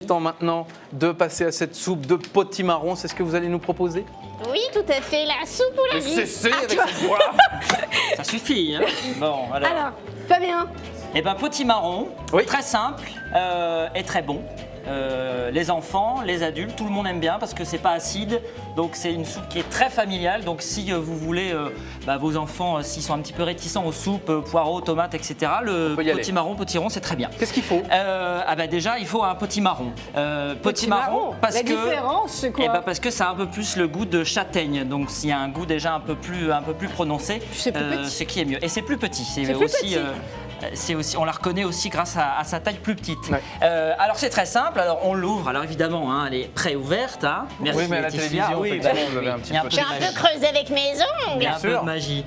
Temps maintenant de passer à cette soupe de potimarron, c'est ce que vous allez nous proposer? Oui, tout à fait, la soupe ou la vie. Cessez avec cette voix. Ça suffit, hein. Bon, alors. Fabien. Eh ben, potimarron, Oui. très simple et très bon. Les enfants, les adultes, tout le monde aime bien parce que c'est pas acide, donc c'est une soupe qui est très familiale. Donc si vous voulez, vos enfants, s'ils sont un petit peu réticents aux soupes, poireaux, tomates, etc., le potiron, c'est très bien. Qu'est-ce qu'il faut? Déjà, il faut un potimarron. Potimarron, parce La que différence, c'est quoi? parce que ça a un peu plus le goût de châtaigne, donc s'il y a un goût déjà un peu plus prononcé, C'est plus petit. ce qui est mieux. Et c'est plus petit. C'est plus petit. C'est aussi, on la reconnaît aussi grâce à sa taille plus petite. Ouais. Alors c'est très simple, alors on l'ouvre, alors évidemment hein, elle est préouverte. Hein. Merci Oui, mais à la Laetitia. télévision, Oui, effectivement, vous avez un il petit y a peu peu J'ai de un magie. peu creusé avec mes Il y ongles. a un peu de magie.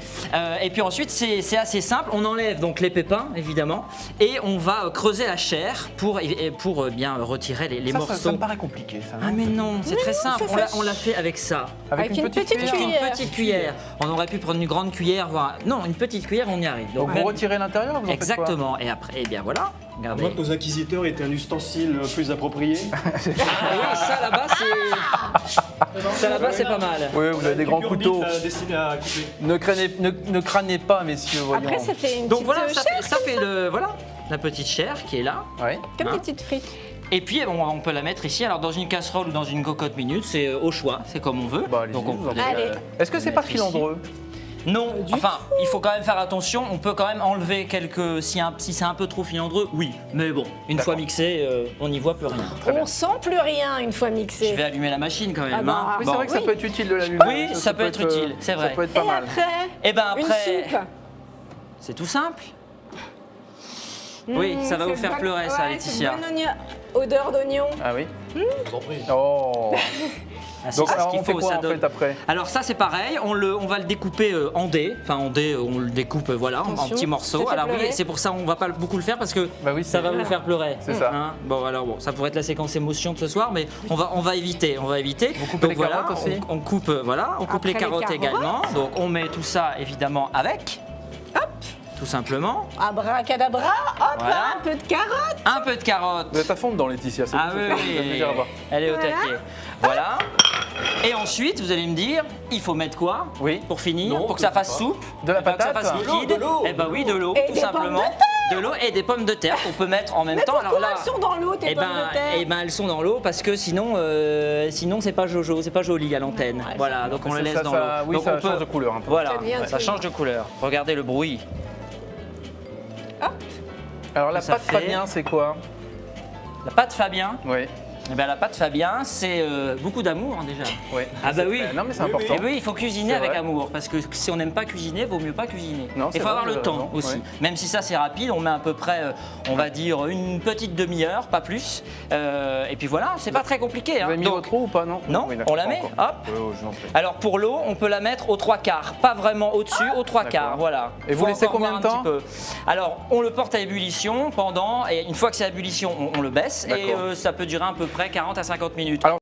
Et puis ensuite c'est assez simple, on enlève donc les pépins évidemment et on va creuser la chair pour bien retirer les morceaux. Ça me paraît compliqué ça. Ah mais non, c'est très simple, c'est on l'a fait avec ça. Avec une petite Avec cuillère. une petite cuillère. On aurait pu prendre une grande cuillère, voire... Non, une petite cuillère, on y arrive. Donc vous même- retirez l'intérieur, vous en faites quoi? Exactement. Et après, eh bien voilà. À Regardez. moins que nos inquisiteurs étaient un ustensile plus approprié. Ah oui, ça là-bas, c'est pas mal. Oui, vous avez des grands couteaux. Destiné à couper. Ne crânez pas, messieurs, voyons. Après, ça fait une Donc petite voilà, chair, ça fait la petite chair qui est là. Ouais. comme hein. des petites frites. Et puis bon, on peut la mettre ici. Alors dans une casserole ou dans une cocotte minute, c'est au choix, c'est comme on veut. Bah, allez-y, Donc on je vous peut en prie. Allez. Est-ce que c'est pas filandreux? Non, enfin, il faut quand même faire attention. On peut quand même enlever quelques. Si c'est un peu trop filandreux, oui. Mais bon, une fois mixé, on n'y voit plus rien. On sent plus rien une fois Je mixé. vais allumer la machine quand même. Ah bah, hein. Oui, Bon. c'est vrai que ça peut être utile de l'allumer. Oui, ça peut être utile, c'est vrai. Ça peut être pas Et mal. après, Et ben une après, soupe. c'est tout simple. Oui, ça va C'est vous faire bon- pleurer ça, ouais, Laetitia. c'est bon oignon. Odeur d'oignon. Ah oui? Je vous en prie. Oh. Ah, c'est Donc ça, ce alors, qu'il on fait faut, quoi ça en donne. fait après? Alors ça c'est pareil, on va le découper en dés, enfin en dés, on le découpe voilà en Attention, petits morceaux. ça fait Alors oui, pleurer. c'est pour ça on va pas beaucoup le faire parce que Bah oui, ça va c'est- vous faire pleurer. C'est ça. Hein. Bon alors bon, ça pourrait être la séquence émotion de ce soir, mais on va éviter, Vous coupez les carottes aussi? on coupe on coupe Après les les carottes carottes. également. Donc on met tout ça évidemment avec. Hop, tout simplement. Abracadabra, hop Voilà. là, un peu de carotte. Un peu de carotte. Vous êtes à fond dedans, Laetitia. C'est Ah bon, oui, ça fait plaisir à voir. elle est au Voilà. taquet. Voilà. Et ensuite, vous allez me dire, il faut mettre quoi Oui. pour finir, Non, pour que je ça sais fasse pas. soupe, De la eh ben, que ça patate. fasse De liquide. l'eau, de l'eau. Eh ben oui, de l'eau, Et tout des pommes simplement. De l'eau et des pommes de terre qu'on peut mettre en même temps. Pourquoi Alors là, elles sont dans l'eau, tes eh pommes ben, de terre? eh ben, elles sont dans l'eau parce que sinon c'est pas jojo, c'est pas joli à l'antenne. Voilà, donc on Ça- le laisse ça- dans ça- l'eau. oui, Donc ça on peut- change de couleur un peu. Voilà, Ça devient ça tout. change de couleur. Regardez le bruit. Alors la Ça pâte fait- Fabien, c'est quoi? La pâte Fabien. Oui. Eh ben, la pâte Fabien, c'est beaucoup d'amour hein, déjà. Oui. Ah bah oui. Non mais c'est Oui, important. Et oui, il faut cuisiner C'est avec vrai. amour parce que si on n'aime pas cuisiner, vaut mieux pas cuisiner. Non, Il c'est faut vrai, avoir vous le avez temps raison, aussi. ouais. Même si ça c'est rapide, on met à peu près, on va dire une petite demi-heure, pas plus. Et puis voilà, c'est pas très compliqué. Vous hein. avez mis Donc, votre eau ou pas? Non. non, Oui, d'accord, on la pas met, encore. hop. Oui, oui, je vous en prie. Alors pour l'eau, on peut la mettre aux 3/4, pas vraiment au-dessus, aux 3/4, voilà. Et vous Faut laissez encore combien voir de un temps? petit peu. Alors on le porte à ébullition pendant, et une fois que c'est à ébullition, on le baisse et D'accord. ça peut durer à peu près 40 à 50 minutes. Alors,